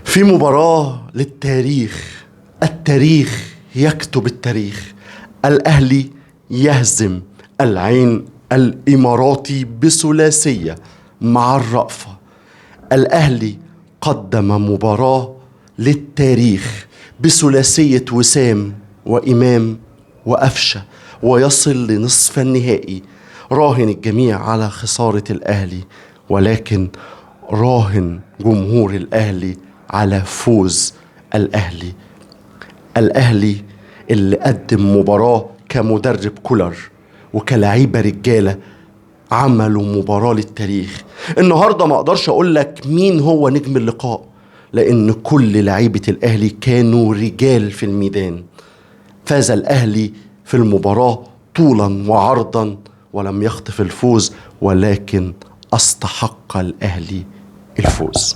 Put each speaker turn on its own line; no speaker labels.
في مباراة للتاريخ، التاريخ يكتب التاريخ. الأهلي يهزم العين الإماراتي بثلاثية مع الرأفة. الأهلي قدم مباراة للتاريخ بثلاثية وسام وإمام وأفشة، ويصل لنصف النهائي. راهن الجميع على خسارة الأهلي، ولكن راهن جمهور الأهلي على فوز الأهلي. الأهلي اللي قدم مباراة كمدرب كولر وكلاعيبة رجالة، عملوا مباراة للتاريخ. النهاردة ما اقدرش اقول لك مين هو نجم اللقاء، لان كل لعيبة الاهلي كانوا رجال في الميدان. فاز الاهلي في المباراة طولا وعرضا ولم يخطف الفوز، ولكن استحق الاهلي الفوز.